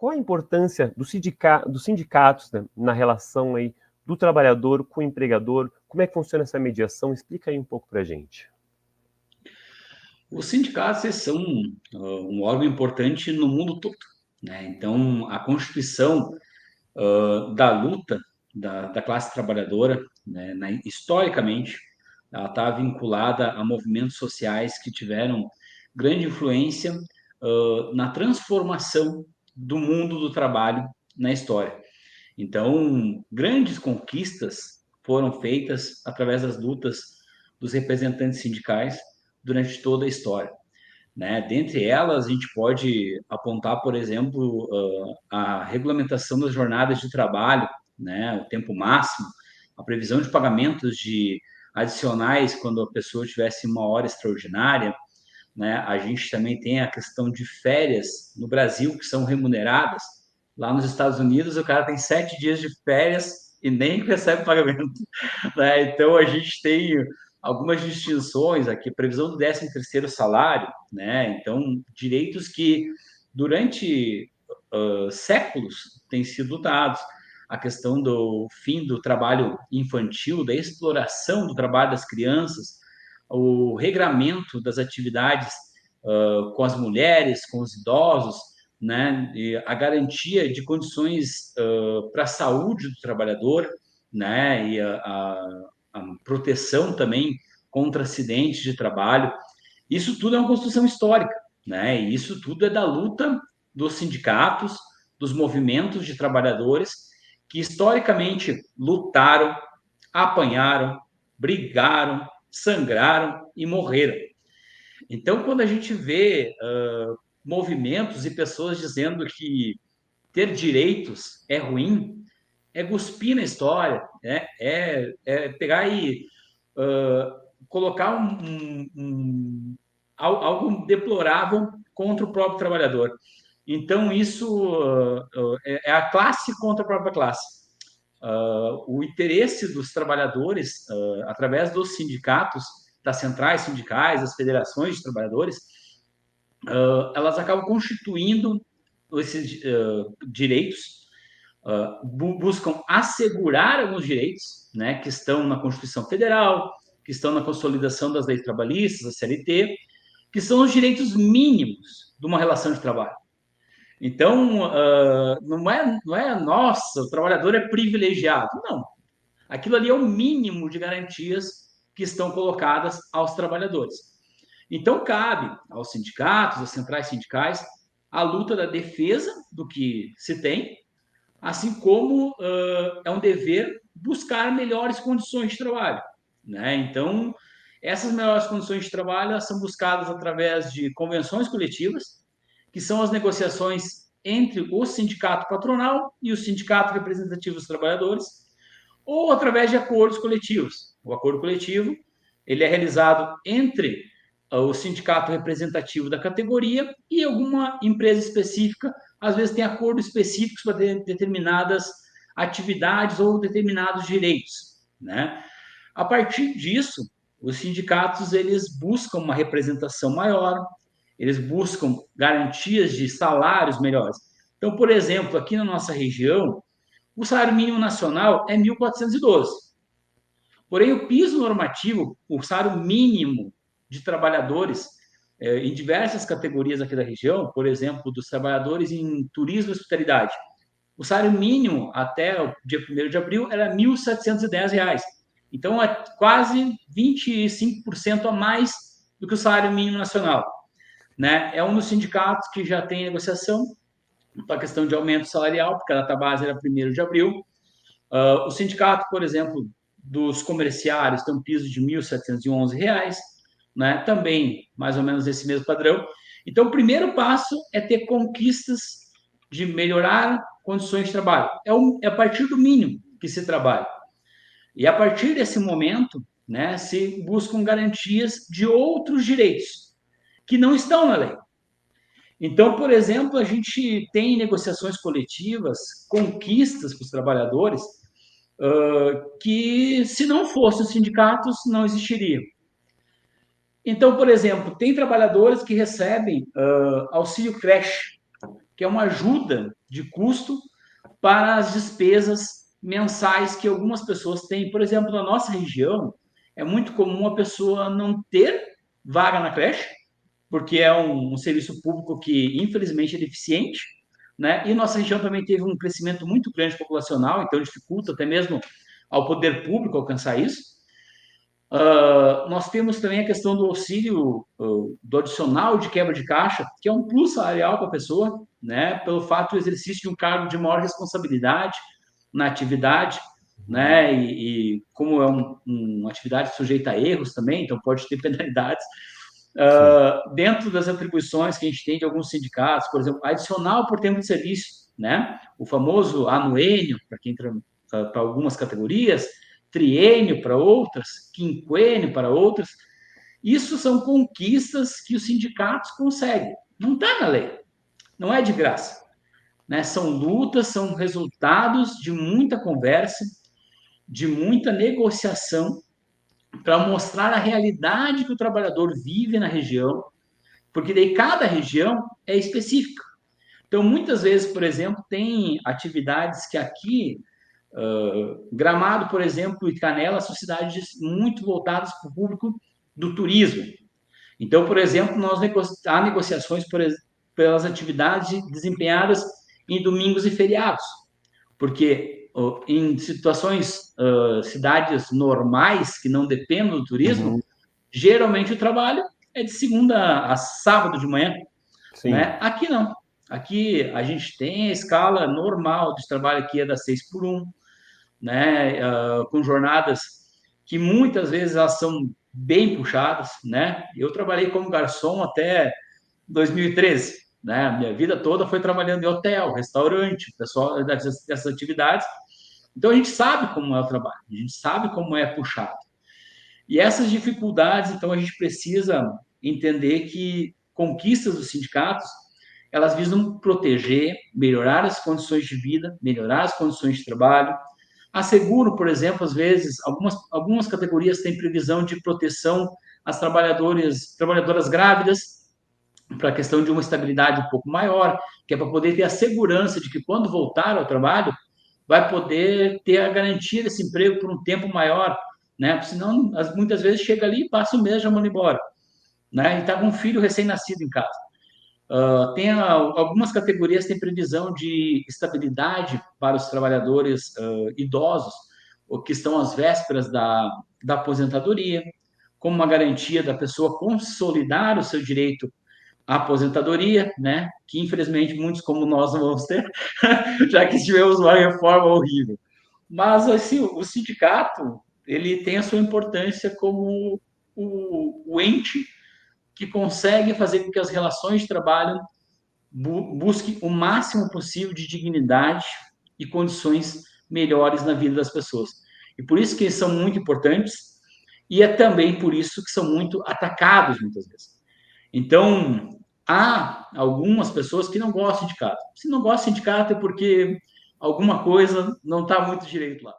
qual a importância dos sindicatos, né, na relação aí do trabalhador com o empregador? Como é que funciona essa mediação? Explica aí um pouco para a gente. Os sindicatos eles são um órgão importante no mundo todo, né? Então, a constituição da luta da classe trabalhadora, né, historicamente, ela está vinculada a movimentos sociais que tiveram grande influência na transformação do mundo do trabalho na história. Então, grandes conquistas foram feitas através das lutas dos representantes sindicais durante toda a história, né? Dentre elas, a gente pode apontar, por exemplo, a regulamentação das jornadas de trabalho, né? O tempo máximo, a previsão de pagamentos de adicionais quando a pessoa tivesse uma hora extraordinária, né? A gente também tem a questão de férias no Brasil que são remuneradas. Lá nos Estados Unidos, o cara tem 7 dias de férias e nem recebe pagamento, né? Então, a gente tem algumas distinções aqui, previsão do 13º salário, né? Então, direitos que durante séculos têm sido dados. A questão do fim do trabalho infantil, da exploração do trabalho das crianças, o regramento das atividades com as mulheres, com os idosos, né? E a garantia de condições para a saúde do trabalhador, né? E a proteção também contra acidentes de trabalho. Isso tudo é uma construção histórica, né? E isso tudo é da luta dos sindicatos, dos movimentos de trabalhadores que historicamente lutaram, apanharam, brigaram, sangraram e morreram. Então, quando a gente vê movimentos e pessoas dizendo que ter direitos é ruim, é cuspir na história, né? É pegar e colocar algo deplorável contra o próprio trabalhador. Então, isso é a classe contra a própria classe. O interesse dos trabalhadores, através dos sindicatos, das centrais sindicais, das federações de trabalhadores, elas acabam constituindo esses direitos, buscam assegurar alguns direitos, né, que estão na Constituição Federal, que estão na consolidação das leis trabalhistas, a CLT, que são os direitos mínimos de uma relação de trabalho. Então, não é nossa, o trabalhador é privilegiado. Não. Aquilo ali é o mínimo de garantias que estão colocadas aos trabalhadores. Então, cabe aos sindicatos, às centrais sindicais, a luta da defesa do que se tem, assim como é um dever buscar melhores condições de trabalho, né? Então, essas melhores condições de trabalho são buscadas através de convenções coletivas, que são as negociações entre o sindicato patronal e o sindicato representativo dos trabalhadores, ou através de acordos coletivos. O acordo coletivo ele é realizado entre o sindicato representativo da categoria e alguma empresa específica. Às vezes tem acordos específicos para determinadas atividades ou determinados direitos, né? A partir disso, os sindicatos eles buscam uma representação maior, eles buscam garantias de salários melhores. Então, por exemplo, aqui na nossa região, o salário mínimo nacional é 1.412. Porém, o piso normativo, o salário mínimo de trabalhadores em diversas categorias aqui da região, por exemplo, dos trabalhadores em turismo e hospitalidade, o salário mínimo até o dia 1º de abril era R$ 1.710. Então, é quase 25% a mais do que o salário mínimo nacional, né? É um dos sindicatos que já tem negociação para a questão de aumento salarial, porque a data base era 1º de abril. O sindicato, por exemplo, dos comerciários tem um piso de R$ 1.711, né? Também mais ou menos esse mesmo padrão. Então, o primeiro passo é ter conquistas de melhorar condições de trabalho. É a partir do mínimo que se trabalha. E a partir desse momento, né, se buscam garantias de outros direitos que não estão na lei. Então, por exemplo, a gente tem negociações coletivas, conquistas para os trabalhadores, que se não fossem os sindicatos, não existiriam. Então, por exemplo, tem trabalhadores que recebem auxílio creche, que é uma ajuda de custo para as despesas mensais que algumas pessoas têm. Por exemplo, na nossa região, é muito comum a pessoa não ter vaga na creche, porque é um serviço público que, infelizmente, é deficiente, né? E nossa região também teve um crescimento muito grande populacional, então dificulta até mesmo ao poder público alcançar isso. Nós temos também a questão do auxílio, do adicional de quebra de caixa, que é um plus salarial para a pessoa, né? Pelo fato do exercício de um cargo de maior responsabilidade na atividade, né? E como é uma atividade sujeita a erros também, então pode ter penalidades. Dentro das atribuições que a gente tem de alguns sindicatos, por exemplo, adicional por tempo de serviço, né? O famoso anuênio, para quem entra para algumas categorias, triênio para outras, quinquênio para outras. Isso são conquistas que os sindicatos conseguem. Não está na lei, não é de graça. Né? São lutas, são resultados de muita conversa, de muita negociação, para mostrar a realidade que o trabalhador vive na região, porque daí cada região é específica. Então, muitas vezes, por exemplo, tem atividades que aqui, Gramado, por exemplo, e Canela são cidades muito voltadas para o público do turismo. Então, por exemplo, há negociações pelas atividades desempenhadas em domingos e feriados, porque em situações, cidades normais, que não dependem do turismo, geralmente o trabalho é de segunda a sábado de manhã, né? Aqui não. Aqui a gente tem a escala normal de trabalho, que é das 6 por 1, né? Com jornadas que muitas vezes elas são bem puxadas, né? Eu trabalhei como garçom até 2013, né? Minha vida toda foi trabalhando em hotel, restaurante, pessoal dessas atividades. Então a gente sabe como é o trabalho, a gente sabe como é puxado. E essas dificuldades, então a gente precisa entender que conquistas dos sindicatos, elas visam proteger, melhorar as condições de vida, melhorar as condições de trabalho. Asseguro, por exemplo, às vezes, algumas categorias têm previsão de proteção às trabalhadoras grávidas, para a questão de uma estabilidade um pouco maior, que é para poder ter a segurança de que quando voltar ao trabalho, vai poder ter a garantia desse emprego por um tempo maior, né? Porque senão, muitas vezes, chega ali, passa um mês, já manda embora, né? E está com um filho recém-nascido em casa. Algumas categorias têm previsão de estabilidade para os trabalhadores idosos, que estão às vésperas da aposentadoria, como uma garantia da pessoa consolidar o seu direito à aposentadoria, né? Que infelizmente muitos como nós não vamos ter, já que tivemos uma reforma horrível. Mas assim, o sindicato ele tem a sua importância como o ente que consegue fazer com que as relações de trabalho busquem o máximo possível de dignidade e condições melhores na vida das pessoas. E por isso que eles são muito importantes, e é também por isso que são muito atacados muitas vezes. Então, há algumas pessoas que não gostam de sindicato. Se não gosta de sindicato é porque alguma coisa não está muito direito lá.